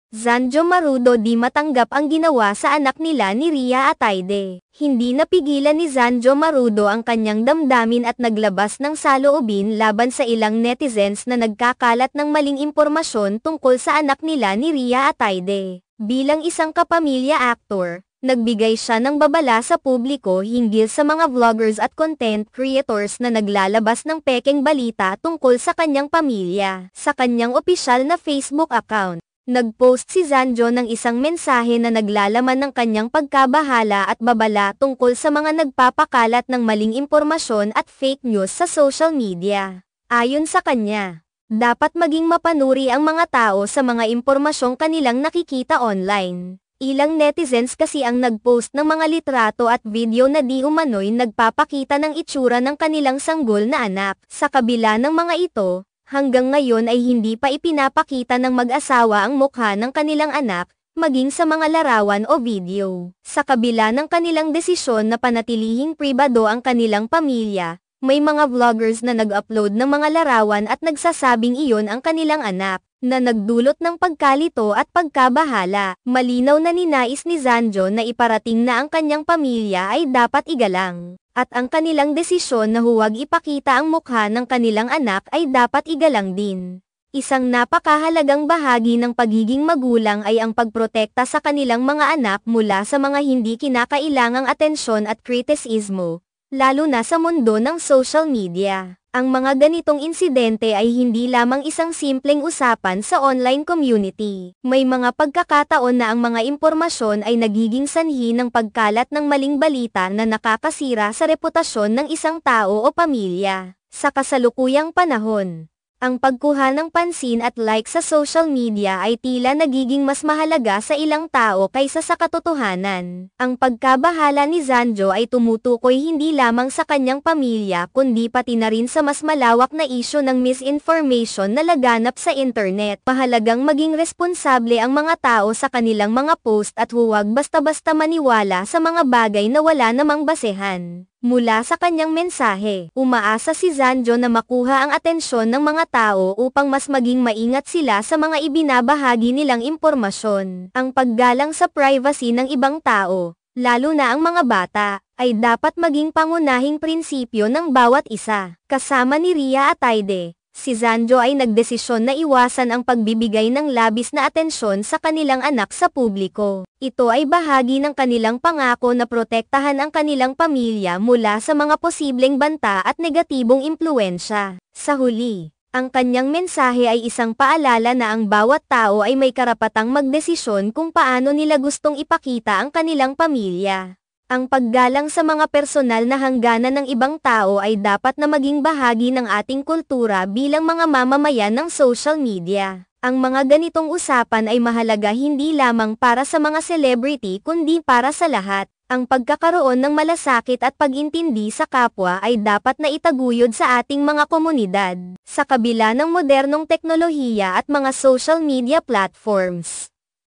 Zanjo Marudo di matanggap ang ginawa sa anak nila ni Rhea Atayde. Hindi napigilan ni Zanjo Marudo ang kanyang damdamin at naglabas ng saloobin laban sa ilang netizens na nagkakalat ng maling impormasyon tungkol sa anak nila ni Rhea Atayde. Bilang isang kapamilya actor, nagbigay siya ng babala sa publiko hinggil sa mga vloggers at content creators na naglalabas ng pekeng balita tungkol sa kanyang pamilya. Sa kanyang opisyal na Facebook account, nag-post si Zanjo ng isang mensahe na naglalaman ng kanyang pagkabahala at babala tungkol sa mga nagpapakalat ng maling impormasyon at fake news sa social media. Ayon sa kanya, dapat maging mapanuri ang mga tao sa mga impormasyong kanilang nakikita online. Ilang netizens kasi ang nag-post ng mga litrato at video na di umano'y nagpapakita ng itsura ng kanilang sanggol na anak. Sa kabila ng mga ito, hanggang ngayon ay hindi pa ipinapakita ng mag-asawa ang mukha ng kanilang anak, maging sa mga larawan o video. Sa kabila ng kanilang desisyon na panatilihing pribado ang kanilang pamilya, may mga vloggers na nag-upload ng mga larawan at nagsasabing iyon ang kanilang anak, na nagdulot ng pagkalito at pagkabahala. Malinaw na ninais ni Zanjo na iparating na ang kanyang pamilya ay dapat igalang, at ang kanilang desisyon na huwag ipakita ang mukha ng kanilang anak ay dapat igalang din. Isang napakahalagang bahagi ng pagiging magulang ay ang pagprotekta sa kanilang mga anak mula sa mga hindi kinakailangang atensyon at kritisismo, lalo na sa mundo ng social media. Ang mga ganitong insidente ay hindi lamang isang simpleng usapan sa online community. May mga pagkakataon na ang mga impormasyon ay nagiging sanhi ng pagkalat ng maling balita na nakakasira sa reputasyon ng isang tao o pamilya. Sa kasalukuyang panahon, ang pagkuha ng pansin at like sa social media ay tila nagiging mas mahalaga sa ilang tao kaysa sa katotohanan. Ang pagkabahala ni Zanjo ay tumutukoy hindi lamang sa kanyang pamilya kundi pati na rin sa mas malawak na isyu ng misinformation na laganap sa internet. Mahalagang maging responsable ang mga tao sa kanilang mga post at huwag basta-basta maniwala sa mga bagay na wala namang basehan. Mula sa kanyang mensahe, umaasa si Zanjo na makuha ang atensyon ng mga tao upang mas maging maingat sila sa mga ibinabahagi nilang impormasyon. Ang paggalang sa privacy ng ibang tao, lalo na ang mga bata, ay dapat maging pangunahing prinsipyo ng bawat isa. Kasama ni Rhea Atayde, si Zanjo ay nagdesisyon na iwasan ang pagbibigay ng labis na atensyon sa kanilang anak sa publiko. Ito ay bahagi ng kanilang pangako na protektahan ang kanilang pamilya mula sa mga posibleng banta at negatibong impluwensya. Sa huli, ang kanyang mensahe ay isang paalala na ang bawat tao ay may karapatang magdesisyon kung paano nila gustong ipakita ang kanilang pamilya. Ang paggalang sa mga personal na hangganan ng ibang tao ay dapat na maging bahagi ng ating kultura bilang mga mamamayan ng social media. Ang mga ganitong usapan ay mahalaga hindi lamang para sa mga celebrity kundi para sa lahat. Ang pagkakaroon ng malasakit at pag-intindi sa kapwa ay dapat na itaguyod sa ating mga komunidad. Sa kabila ng modernong teknolohiya at mga social media platforms,